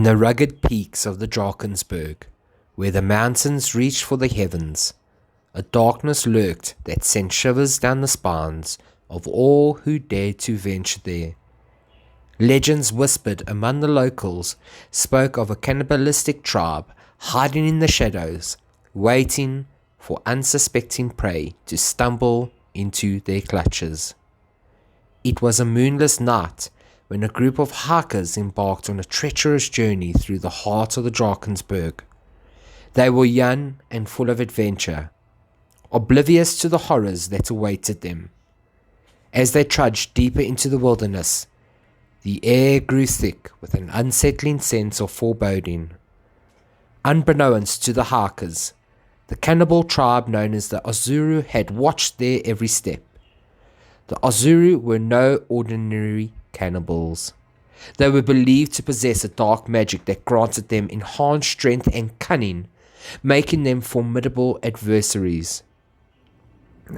the rugged peaks of the Drakensberg, where the mountains reached for the heavens, a darkness lurked that sent shivers down the spines of all who dared to venture there. Legends whispered among the locals spoke of a cannibalistic tribe hiding in the shadows, waiting for unsuspecting prey to stumble into their clutches. It was a moonless night when a group of hikers embarked on a treacherous journey through the heart of the Drakensberg. They were young and full of adventure, oblivious to the horrors that awaited them. As they trudged deeper into the wilderness, the air grew thick with an unsettling sense of foreboding. Unbeknownst to the hikers, the cannibal tribe known as the Azuru had watched their every step. The Azuru were no ordinary cannibals. They were believed to possess a dark magic that granted them enhanced strength and cunning, making them formidable adversaries.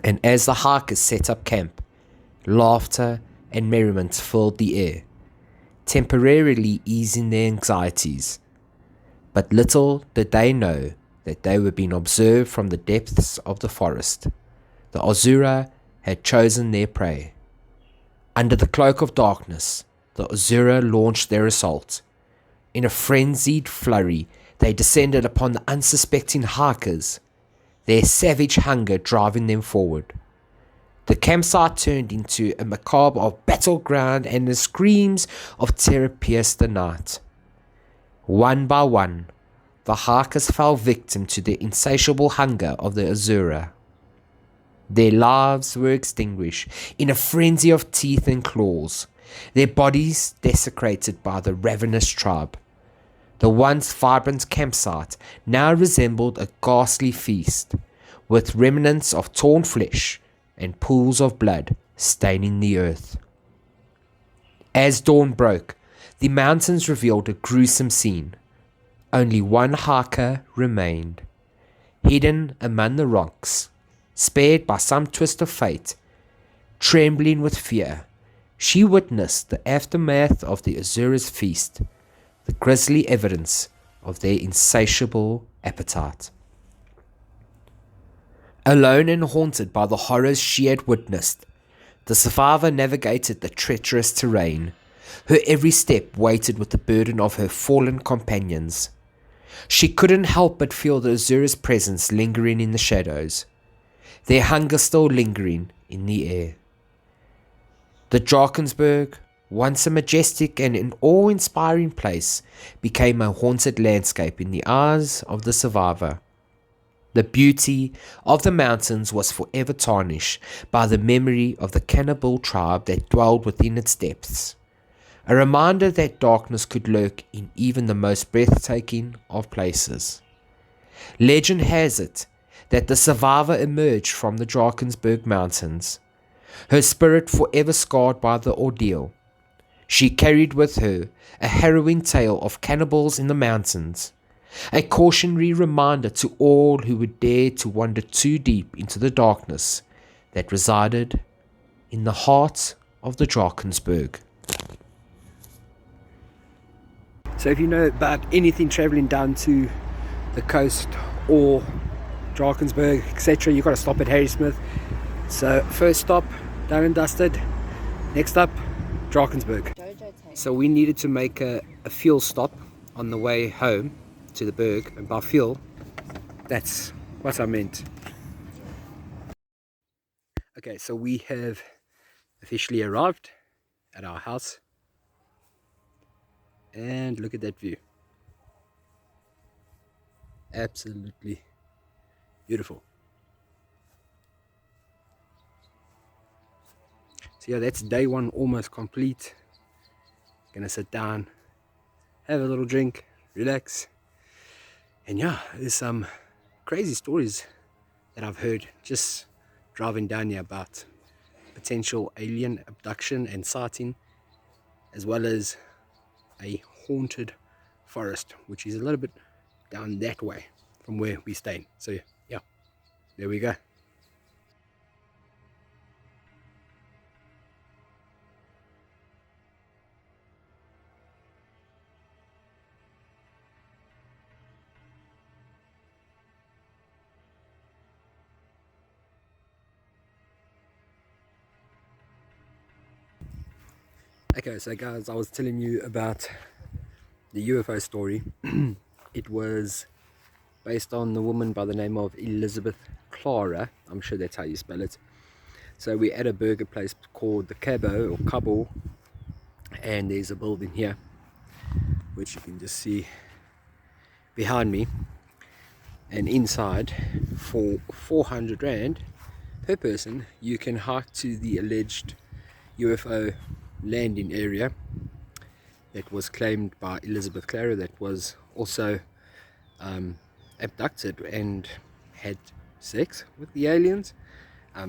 And as the hikers set up camp, laughter and merriment filled the air, temporarily easing their anxieties. But little did they know that they were being observed from the depths of the forest. The Azura had chosen their prey. Under the cloak of darkness, the Azura launched their assault. In a frenzied flurry, they descended upon the unsuspecting hikers, their savage hunger driving them forward. The campsite turned into a macabre of battleground, and the screams of terror pierced the night. One by one, the hikers fell victim to the insatiable hunger of the Azura. Their lives were extinguished in a frenzy of teeth and claws, their bodies desecrated by the ravenous tribe. The once vibrant campsite now resembled a ghastly feast, with remnants of torn flesh and pools of blood staining the earth. As dawn broke, the mountains revealed a gruesome scene. Only one hiker remained, hidden among the rocks, spared by some twist of fate. Trembling with fear, she witnessed the aftermath of the Azura's feast, the grisly evidence of their insatiable appetite. Alone and haunted by the horrors she had witnessed, the survivor navigated the treacherous terrain, her every step weighted with the burden of her fallen companions. She couldn't help but feel the Azura's presence lingering in the shadows, their hunger still lingering in the air. The Drakensberg, once a majestic and an awe-inspiring place, became a haunted landscape in the eyes of the survivor. The beauty of the mountains was forever tarnished by the memory of the cannibal tribe that dwelled within its depths, a reminder that darkness could lurk in even the most breathtaking of places. Legend has it that the survivor emerged from the Drakensberg mountains, her spirit forever scarred by the ordeal. She carried with her a harrowing tale of cannibals in the mountains, a cautionary reminder to all who would dare to wander too deep into the darkness that resided in the heart of the Drakensberg. So if you know about anything traveling down to the coast or Drakensberg, etc., you've got to stop at Harrismith. So first stop, done and dusted. Next up, Drakensberg. So we needed to make a fuel stop on the way home to the Berg, and by fuel, that's what I meant. Okay, so we have officially arrived at our house, and look at that view. Absolutely beautiful. So yeah, that's day one almost complete. Gonna sit down, have a little drink, relax. And yeah, there's some crazy stories that I've heard just driving down here about potential alien abduction and sighting, as well as a haunted forest, which is a little bit down that way from where we stayed. So yeah, there we go. Okay, so guys, I was telling you about the UFO story. It was based on the woman by the name of Elizabeth Clara. I'm sure that's how you spell it. So we're at a burger place called the Cabo or Cabo, and there's a building here which you can just see behind me, and inside for 400 Rand per person you can hike to the alleged UFO landing area that was claimed by Elizabeth Clara, that was also abducted and had sex with the aliens.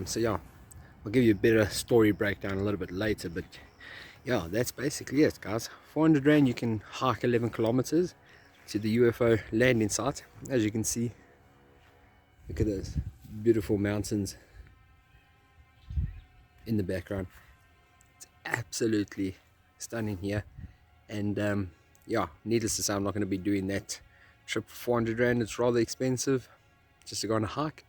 So yeah, I'll give you a better story breakdown a little bit later, but yeah, that's basically it, guys. 400 Rand, you can hike 11 kilometers to the UFO landing site. As you can see, look at those beautiful mountains in the background. It's absolutely stunning here. And yeah, needless to say, I'm not going to be doing that trip for 400 Rand. It's rather expensive just to go on a hike.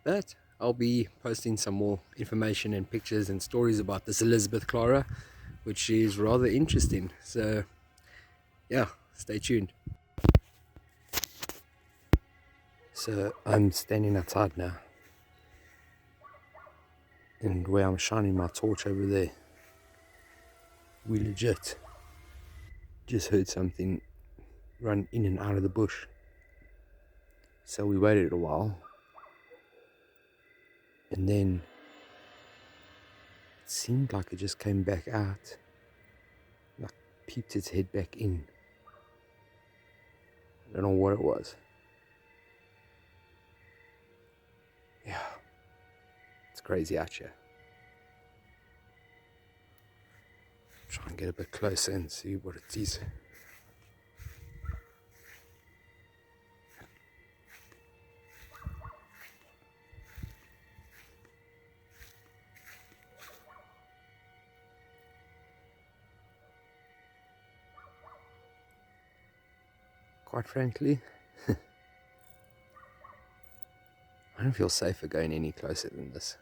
But I'll be posting some more information and pictures and stories about this Elizabeth Clara, which is rather interesting. So yeah, stay tuned. So I'm standing outside now, and where I'm shining my torch over there, we legit just heard something run in and out of the bush. So we waited a while, and then it seemed like it just came back out, like peeped its head back in. I don't know what it was. Yeah, it's crazy out here. Try and get a bit closer and see what it is. Quite frankly, I don't feel safer going any closer than this.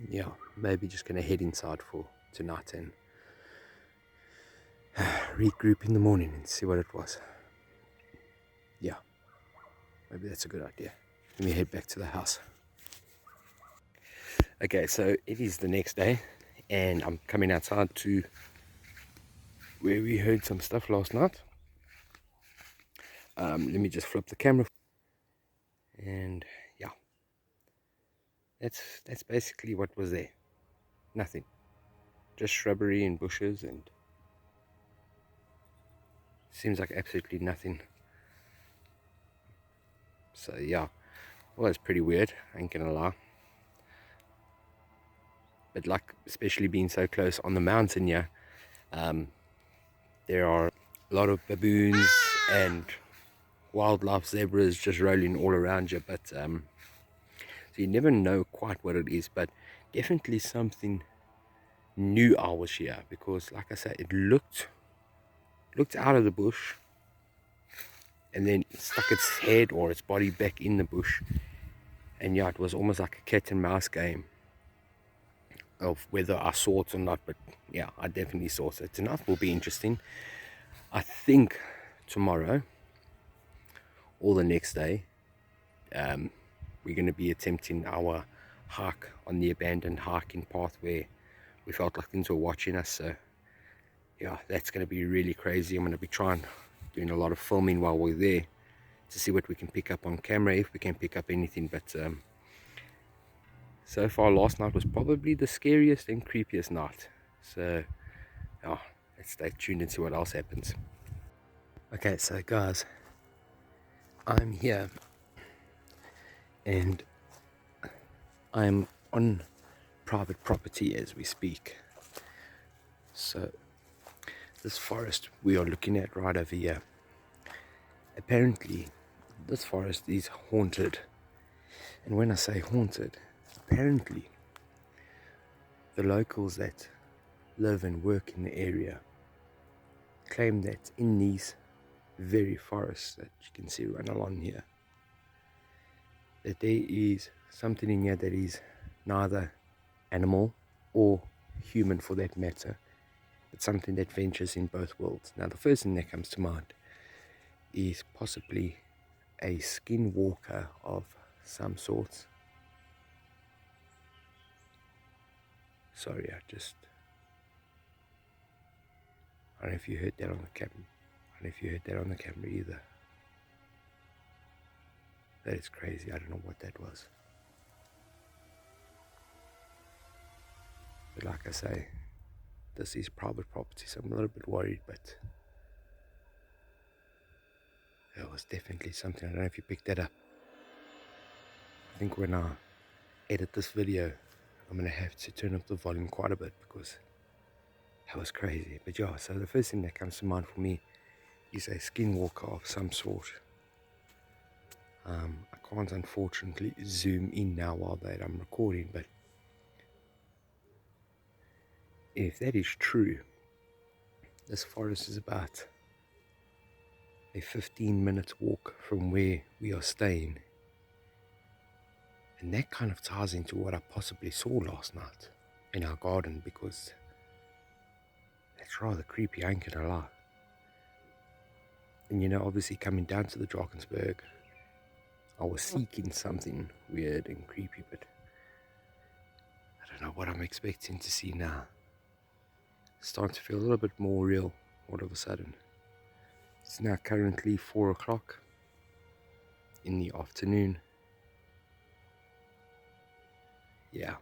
Yeah, maybe just gonna head inside for tonight and regroup in the morning and see what it was. Yeah, maybe that's a good idea. Let me head back to the house. Okay, so it is the next day, and I'm coming outside to where we heard some stuff last night. Let me just flip the camera, and yeah, that's basically what was there. Nothing, just shrubbery and bushes, and seems like absolutely nothing. So yeah, well, it's pretty weird, I ain't gonna lie. But like, especially being so close on the mountain here, there are a lot of baboons and wildlife zebras just rolling all around you, but so you never know quite what it is, but definitely something new. I was here because, like I said, it looked out of the bush and then it stuck its head or its body back in the bush, and yeah, it was almost like a cat and mouse game of whether I saw it or not. But yeah, I definitely saw it. So tonight will be interesting. I think tomorrow or the next day, we're going to be attempting our hike on the abandoned hiking path where we felt like things were watching us. So yeah, that's going to be really crazy. I'm going to be doing a lot of filming while we're there to see what we can pick up on camera, if we can pick up anything. But so far last night was probably the scariest and creepiest night. So yeah, let's stay tuned and see what else happens. Okay, so guys, I'm here and I'm on private property as we speak. So this forest we are looking at right over here, apparently this forest is haunted. And when I say haunted, apparently the locals that live and work in the area claim that in these very forests that you can see run along here, that there is something in here that is neither animal or human for that matter, but something that ventures in both worlds. Now the first thing that comes to mind is possibly a skinwalker of some sort. Sorry, I don't know if you heard that on the camera. I don't know if you heard that on the camera either. That is crazy. I don't know what that was. But like I say, this is private property, so I'm a little bit worried, but there was definitely something. I don't know if you picked that up. I think when I edit this video, I'm going to have to turn up the volume quite a bit because that was crazy. But yeah, so the first thing that comes to mind for me is a skinwalker of some sort. I can't unfortunately zoom in now while that I'm recording, but if that is true, this forest is about a 15-minute walk from where we are staying. And that kind of ties into what I possibly saw last night in our garden, because that's rather creepy, I ain't gonna lie. And you know, obviously coming down to the Drakensberg, I was seeking something weird and creepy, but I don't know what I'm expecting to see now. It's starting to feel a little bit more real all of a sudden. It's now currently 4 o'clock in the afternoon. Yeah.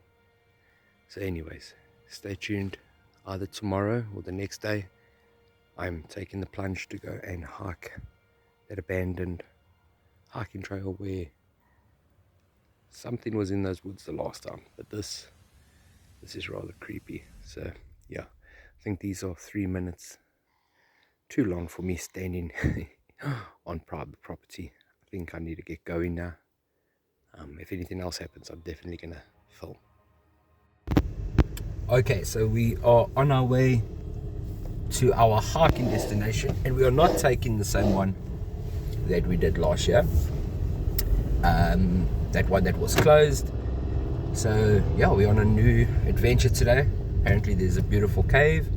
So anyways, stay tuned. Either tomorrow or the next day, I'm taking the plunge to go and hike that abandoned hiking trail where something was in those woods the last time. But this is rather creepy. So yeah, I think these are 3 minutes too long for me standing on private property. I think I need to get going now. If anything else happens, I'm definitely gonna film. Okay, so we are on our way to our hiking destination, and we are not taking the same one that we did last year. That one that was closed. So yeah, we're on a new adventure today. Apparently there's a beautiful cave,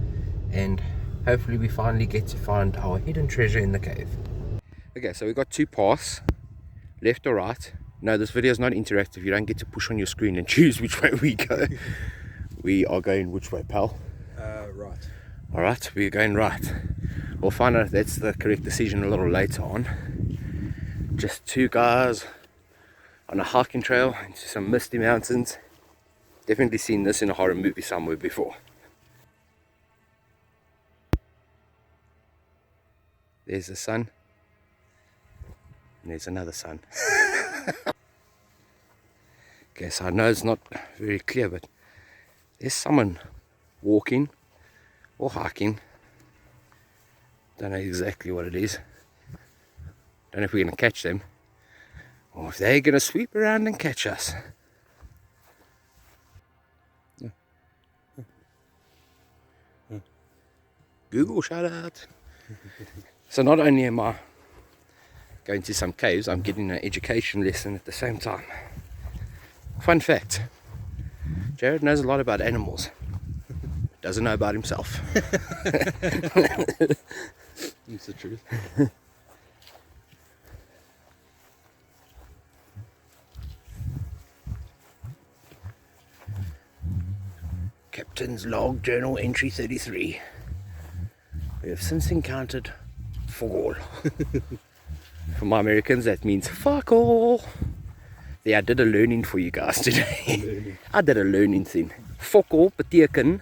and hopefully we finally get to find our hidden treasure in the cave. Okay, so we got 2 paths, left or right. No, this video is not interactive. You don't get to push on your screen and choose which way we go. We are going which way, pal? Right. Alright, we're going right. We'll find out if that's the correct decision a little later on. Just 2 guys on a hiking trail into some misty mountains. Definitely seen this in a horror movie somewhere before. There's the sun. And there's another sun. Okay, so I know it's not very clear, but there's someone walking or hiking. Don't know exactly what it is. Don't know if we're going to catch them, or if they're going to sweep around and catch us. Google shout out. So not only am I going to some caves, I'm getting an education lesson at the same time. Fun fact, Jared knows a lot about animals, doesn't know about himself. It's the truth. Captain's log, journal entry 33. We have since encountered fuck all. For my Americans, that means fuck all. Yeah, I did a learning for you guys today. I did a learning thing. Fuck all beteken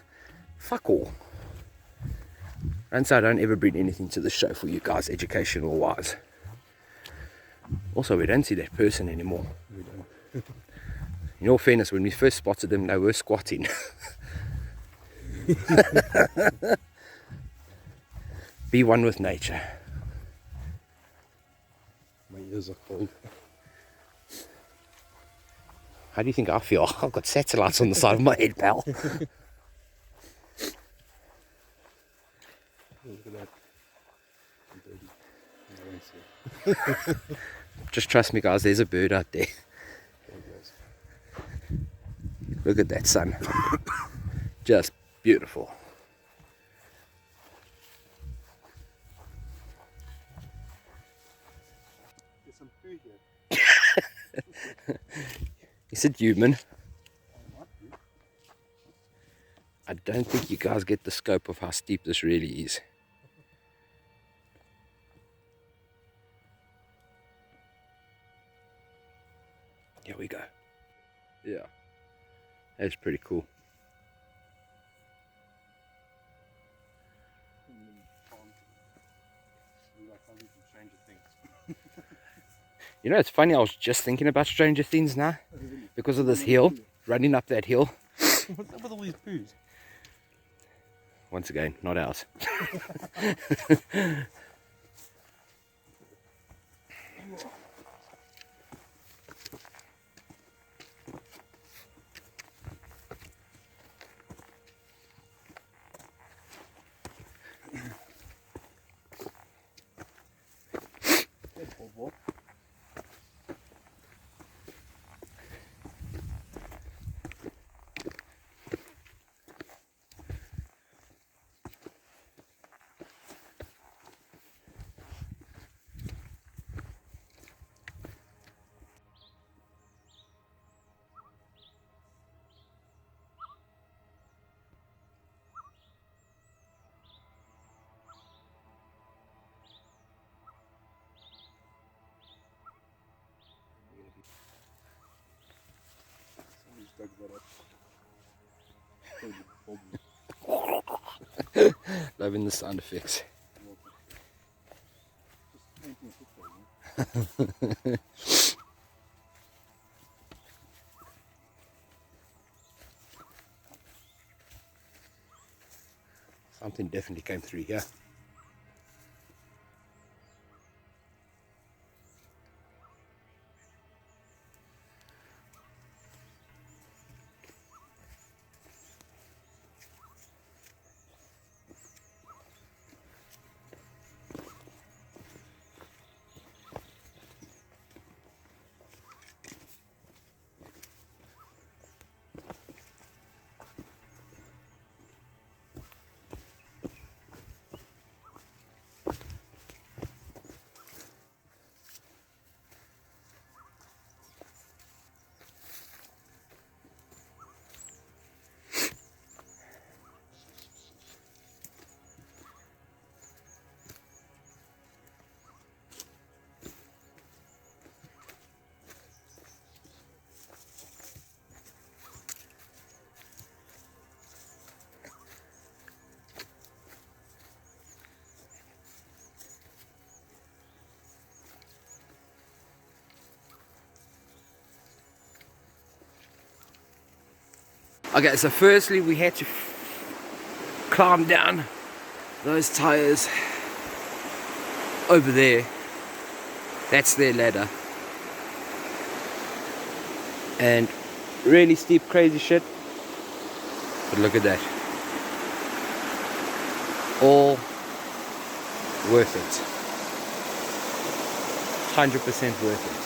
fuck all. And so I don't ever bring anything to the show for you guys, educational wise. Also, we don't see that person anymore. We don't. In all fairness, when we first spotted them, they were squatting. Be one with nature. My ears are cold. How do you think I feel? I've got satellites on the side of my head, pal. Look at that. I'm dirty. I won't see it. Just trust me, guys, there's a bird out there. There it goes. Look at that sun. Just beautiful. There's some food here. Is it human? I don't think you guys get the scope of how steep this really is. Here we go. Yeah, that's pretty cool. You know, it's funny, I was just thinking about Stranger Things now. Because of this hill, running up that hill. What's up with all these poos? Once again, not ours. Loving the sound effects. Something definitely came through here. Okay, so firstly we had to climb down those tires over there. That's their ladder. And really steep, crazy shit. But look at that. All worth it. 100% worth it.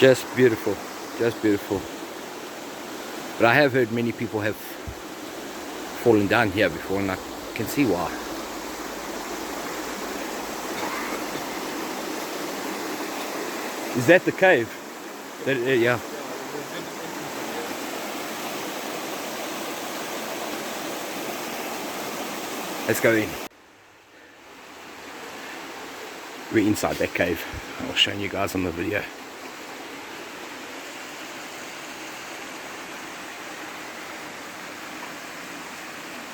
Just beautiful, just beautiful. But I have heard many people have fallen down here before, and I can see why. Is that the cave? Yeah. Let's go in. We're inside that cave. I'll show you guys on the video.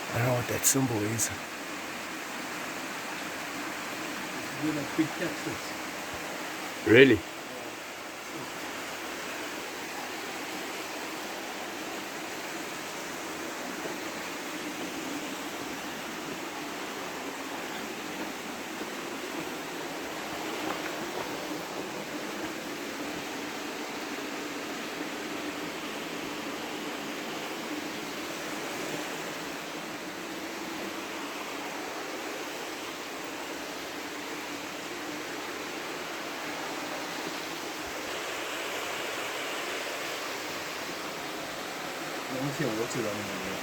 I don't know what that symbol is. Really? I want to hear water running over there.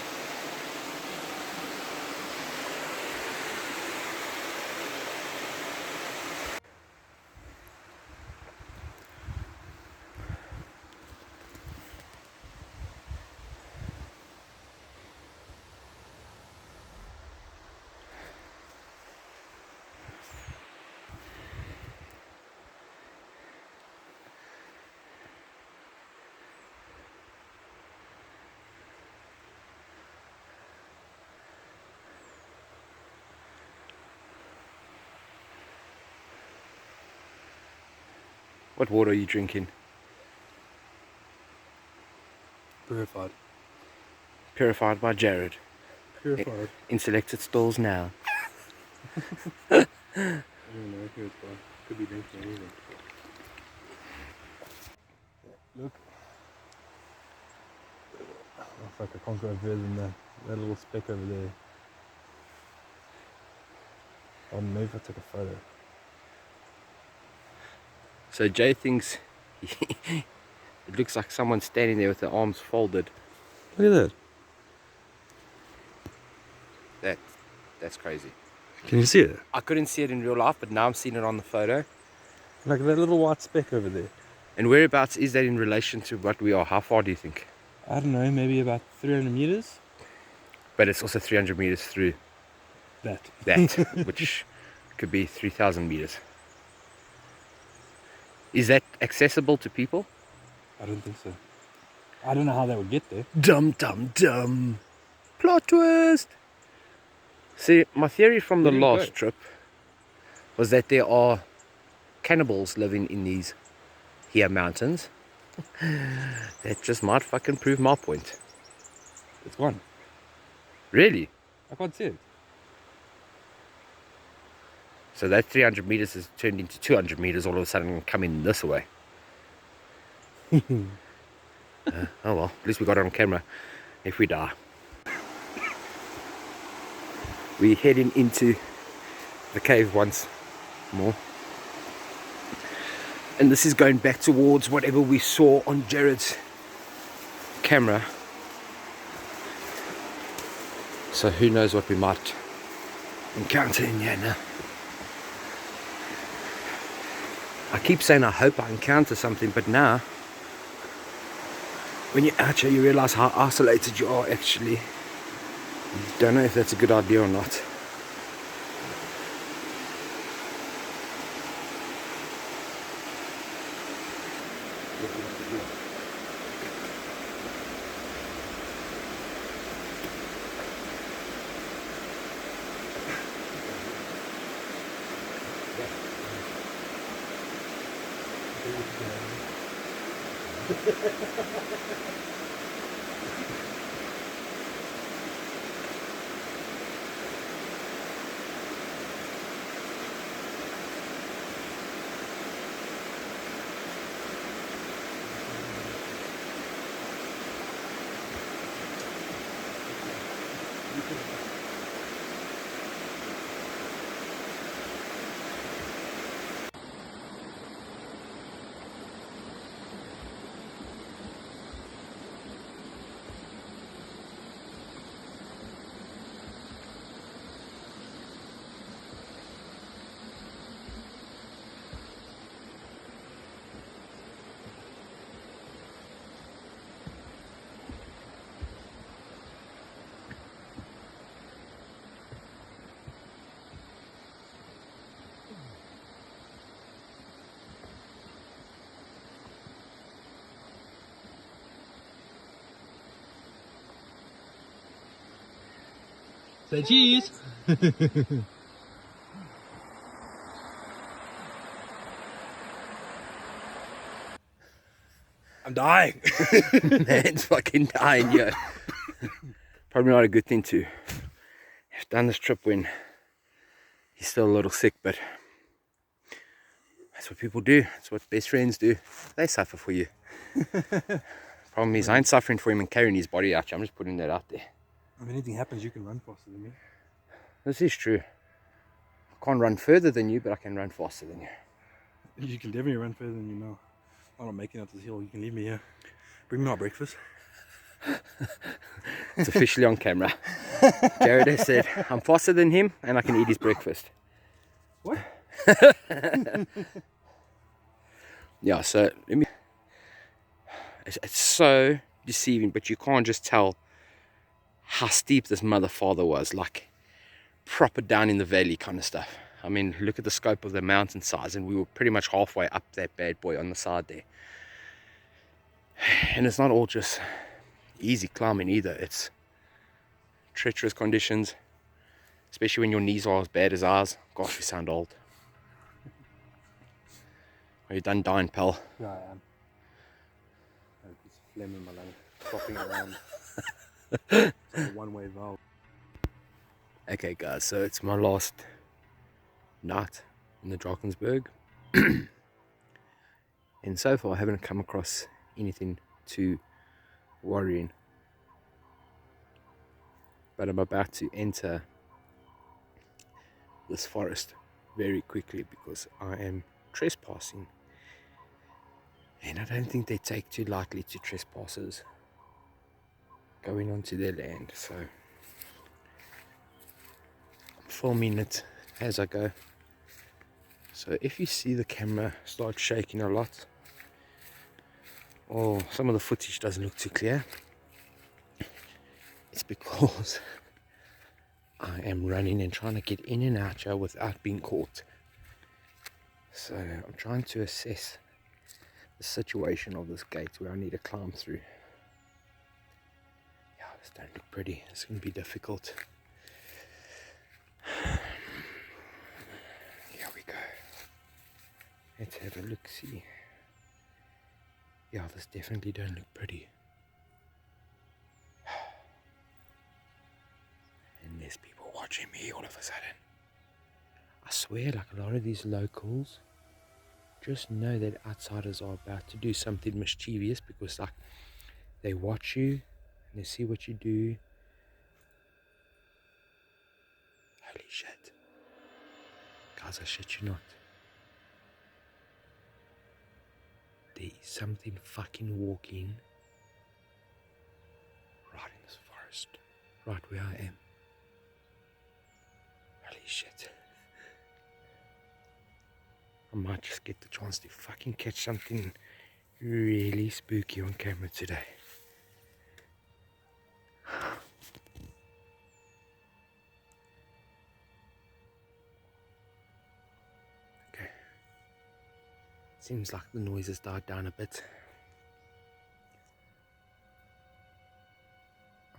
What water are you drinking? Purified. Purified by Jared. Purified. In selected stalls now. I don't know, purified. Could be drinking anything. Look. Looks like I can't go further than that little speck over there. I don't know if I took a photo. So Jay thinks it looks like someone's standing there with their arms folded. Look at that. That's crazy. Can you see it? I couldn't see it in real life, but now I'm seeing it on the photo. Like that little white speck over there. And whereabouts is that in relation to what we are? How far do you think? I don't know, maybe about 300 meters? But it's also 300 meters through That. which could be 3,000 meters. Is that accessible to people? I don't think so. I don't know how they would get there. Dum dum dum. Plot twist. See, my theory from the Where do we last go? trip was that there are cannibals living in these here mountains. That just might fucking prove my point. It's gone. Really? I can't see it. So that 300 meters has turned into 200 meters all of a sudden and come in this way. Oh well, at least we got it on camera. If we die. We're heading into the cave once more. And this is going back towards whatever we saw on Jared's camera. So who knows what we might encounter in here now. I keep saying I hope I encounter something, but now when you're out here you realize how isolated you are actually. Don't know if that's a good idea or not. Say cheese! I'm dying! Man's fucking dying here. Probably not a good thing to have done this trip when he's still a little sick, but that's what people do. That's what best friends do. They suffer for you. Problem is I ain't suffering for him and carrying his body out here. I'm just putting that out there. If anything happens, you can run faster than me. This is true. I can't run further than you, but I can run faster than you. You can definitely run further than you know. I'm not making it up this hill. You can leave me here. Bring me my breakfast. It's officially on camera. Jared has said, I'm faster than him and I can eat his breakfast. What? Yeah, so let me. It's so deceiving, but you can't just tell how steep this mother father was, like proper down in the valley kind of stuff. I mean, look at the scope of the mountain size, and we were pretty much halfway up that bad boy on the side there. And it's not all just easy climbing either. It's treacherous conditions, especially when your knees are as bad as ours. Gosh, we sound old. Are you done dying, pal? Yeah, I am. I have this phlegm in my lung, flopping around. It's like a one-way valve. Okay, guys, so it's my last night in the Drakensberg. And so far, I haven't come across anything too worrying. But I'm about to enter this forest very quickly because I am trespassing. And I don't think they take too lightly to trespassers going onto their land. So I'm filming it as I go. So if you see the camera start shaking a lot, or some of the footage doesn't look too clear, it's because I am running and trying to get in and out here without being caught. So I'm trying to assess the situation of this gate where I need to climb through. Yeah, this don't look pretty. It's going to be difficult. Here we go. Let's have a look, see. Yeah, this definitely don't look pretty. And there's people watching me all of a sudden. I swear, like a lot of these locals just know that outsiders are about to do something mischievous, because like they watch you and they see what you do. Holy shit. Guys, I shit you not. There is something fucking walking right in this forest, right where I am. Holy shit. I might just get the chance to fucking catch something really spooky on camera today. Okay. Seems like the noise has died down a bit.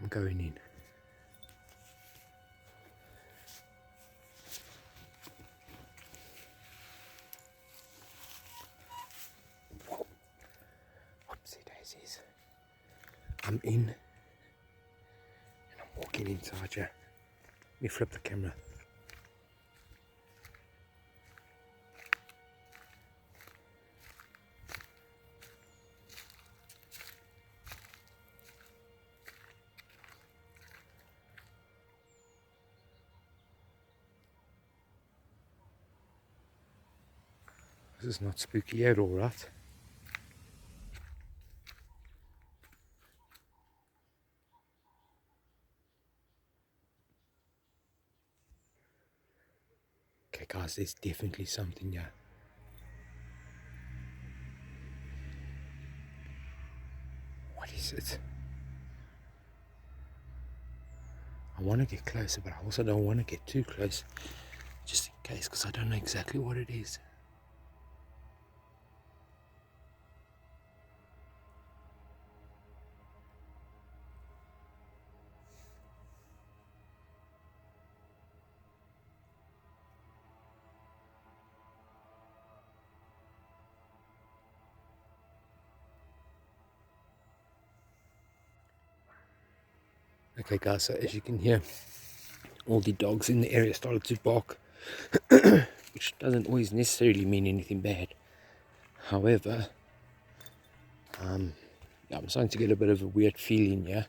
I'm going in. Whoa. Whoopsie daisies. I'm in. And I'm walking inside here. Let me flip the camera. This is not spooky at all, right? Okay guys, there's definitely something here. What is it? I want to get closer, but I also don't want to get too close, just in case, because I don't know exactly what it is. Okay guys, so as you can hear, all the dogs in the area started to bark, which doesn't always necessarily mean anything bad. However, yeah, I'm starting to get a bit of a weird feeling here.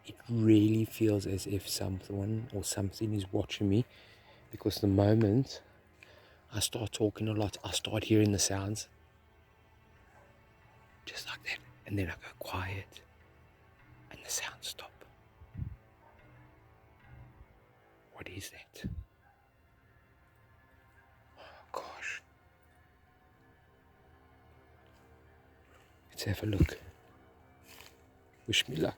It really feels as if someone or something is watching me, because the moment I start talking a lot, I start hearing the sounds. Just like that. and then I go quiet and the sounds stop. What is that? Oh gosh. Let's have a look. Wish me luck.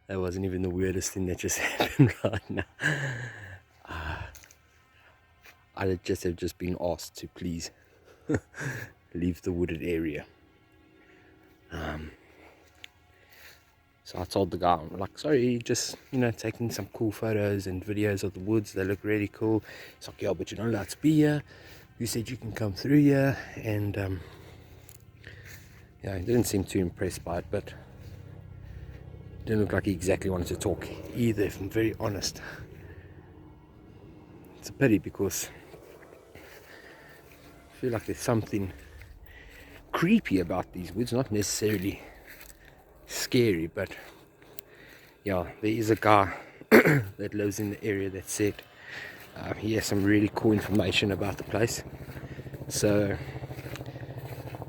That wasn't even the weirdest thing that just happened right now. I just have just been asked to please leave the wooded area. So I told the guy, I'm like, sorry, just, taking some cool photos and videos of the woods. They look really cool. It's like, yeah, but you're not allowed to be here. You said you can come through here. And, he didn't seem too impressed by it, but didn't look like he exactly wanted to talk either, if I'm very honest. It's a pity because I feel like there's something creepy about these woods, not necessarily scary, but yeah, there is a guy that lives in the area that said he has some really cool information about the place. So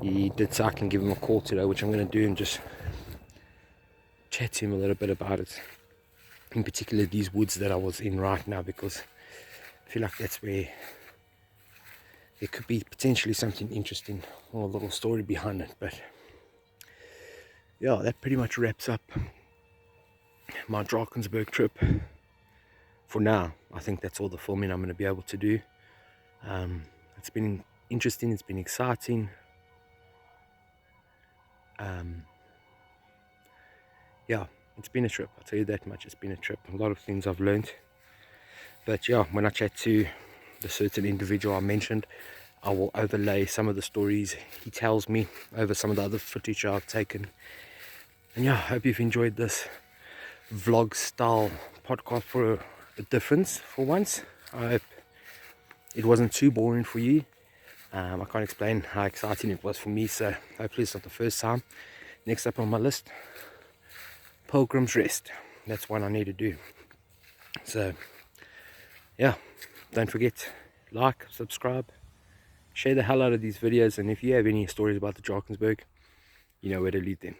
he did say I can give him a call today, which I'm going to do, and just chat to him a little bit about it, in particular these woods that I was in right now, because I feel like that's where there could be potentially something interesting or a little story behind it. But yeah, that pretty much wraps up my Drakensberg trip for now. I think that's all the filming I'm going to be able to do. It's been interesting, it's been exciting. Yeah, it's been a trip, I'll tell you that much. It's been a trip, a lot of things I've learned. But yeah, when I chat to the certain individual I mentioned, I will overlay some of the stories he tells me over some of the other footage I've taken. And yeah, I hope you've enjoyed this vlog style podcast for a difference for once. I hope it wasn't too boring for you. I can't explain how exciting it was for me, so hopefully it's not the first time. Next up on my list, Pilgrim's Rest. That's one I need to do. So yeah, don't forget, like, subscribe, share the hell out of these videos, and if you have any stories about the Drakensberg, you know where to leave them.